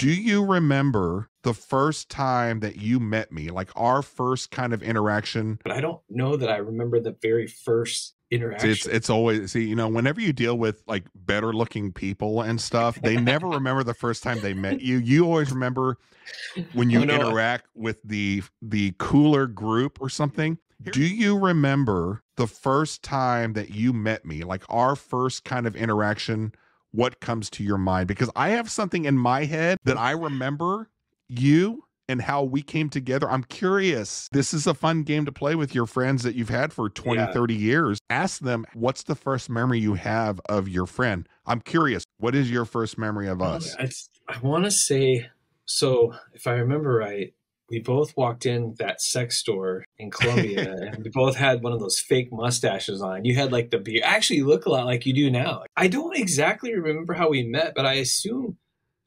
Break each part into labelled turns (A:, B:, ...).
A: Do you remember the first time that you met me, like our first kind of interaction?
B: But I don't know that I remember the very first interaction.
A: It's always, see, you know, whenever you deal with like better looking people and stuff, they never remember the first time they met you. You always remember when you interact with the cooler group or something. Do you remember the first time that you met me, like our first kind of interaction? What comes to your mind? Because I have something in my head that I remember you and how we came together. I'm curious. This is a fun game to play with your friends that you've had for 20, 30 years. Ask them, what's the first memory you have of your friend? I'm curious. What is your first memory of us?
B: I want to say, so if I remember right, we both walked in that sex store in Columbia and we both had one of those fake mustaches on. You had like the beard. Actually, you look a lot like you do now. I don't exactly remember how we met, but I assume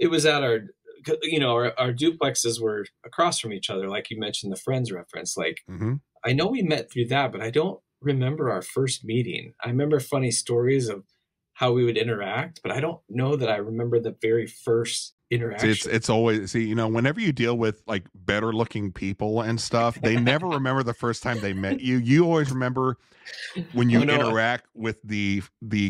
B: it was at our, you know, our duplexes were across from each other. Like you mentioned the Friends reference. Like I know we met through that, but I don't remember our first meeting. I remember funny stories of how we would interact, but I don't know that I remember the very first interaction.
A: It's always, see, you know, whenever you deal with like better looking people and stuff, they never remember the first time they met you. You always remember when you interact with the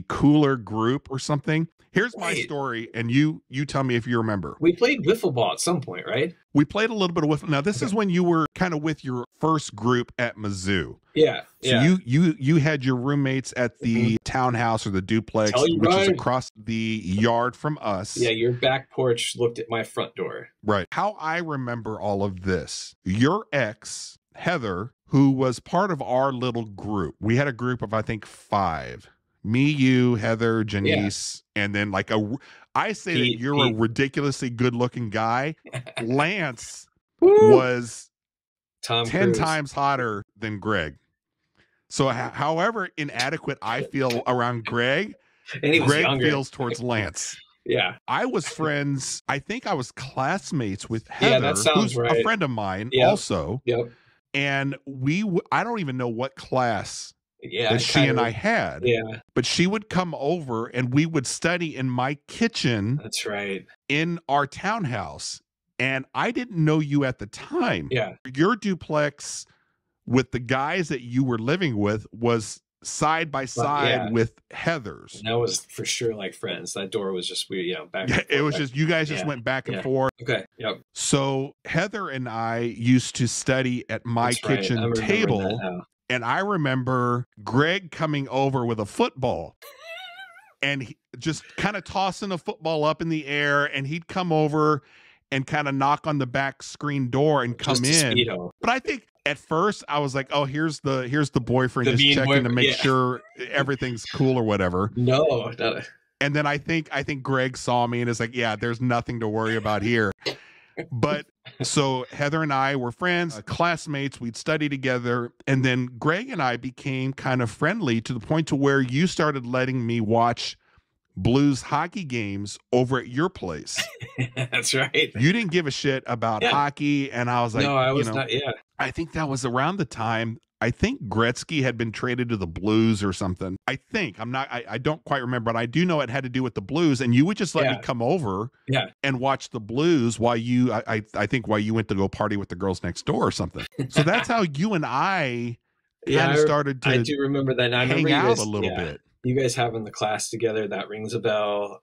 A: cooler group or something. Here's my story, and you tell me if you remember.
B: We played wiffle ball at some point, right?
A: We played a little bit of wiffle. Now, this is when you were kind of with your first group at Mizzou.
B: Yeah.
A: So you had your roommates at the townhouse or the duplex, which is across the yard from us.
B: Yeah, your back porch looked at my front door.
A: Right. How I remember all of this, your ex, Heather, who was part of our little group. We had a group of, I think, 5. Me, you, Heather, Janice, and then like I say that you're a ridiculously good-looking guy. Lance was 10 times hotter than Greg. So however inadequate I feel around Greg, Greg feels towards Lance.
B: Yeah.
A: I was friends, I think I was classmates with Heather, who's a friend of mine also.
B: Yep.
A: And I don't even know what class that she and I had.
B: Yeah.
A: But she would come over and we would study in my kitchen.
B: That's right.
A: In our townhouse. And I didn't know you at the time.
B: Yeah.
A: Your duplex with the guys that you were living with was side by side with Heather's.
B: And that was for sure like friends. That door was just weird, you know, back and forth.
A: It was just, you guys just went back and forth.
B: Okay. Yep.
A: So Heather and I used to study at my kitchen table. And I remember Greg coming over with a football and he just kind of tossing a football up in the air, and he'd come over and kind of knock on the back screen door and come in. But I think at first I was like, oh, here's the boyfriend just checking to make sure everything's cool or whatever.
B: No.
A: And then I think Greg saw me and is like, yeah, there's nothing to worry about here. But so Heather and I were friends, classmates, we'd study together. And then Greg and I became kind of friendly to the point to where you started letting me watch Blues hockey games over at your place.
B: That's right.
A: You didn't give a shit about hockey. And I was like,
B: no, I was not. Yeah.
A: I think that was around the time. I think Gretzky had been traded to the Blues or something. I think I don't quite remember, but I do know it had to do with the Blues. And you would just let me come over and watch the Blues while I think while you went to go party with the girls next door or something. So that's how you and I kind of started to
B: I do remember that. I
A: hang
B: remember
A: out a little bit.
B: You guys having the class together, that rings a bell.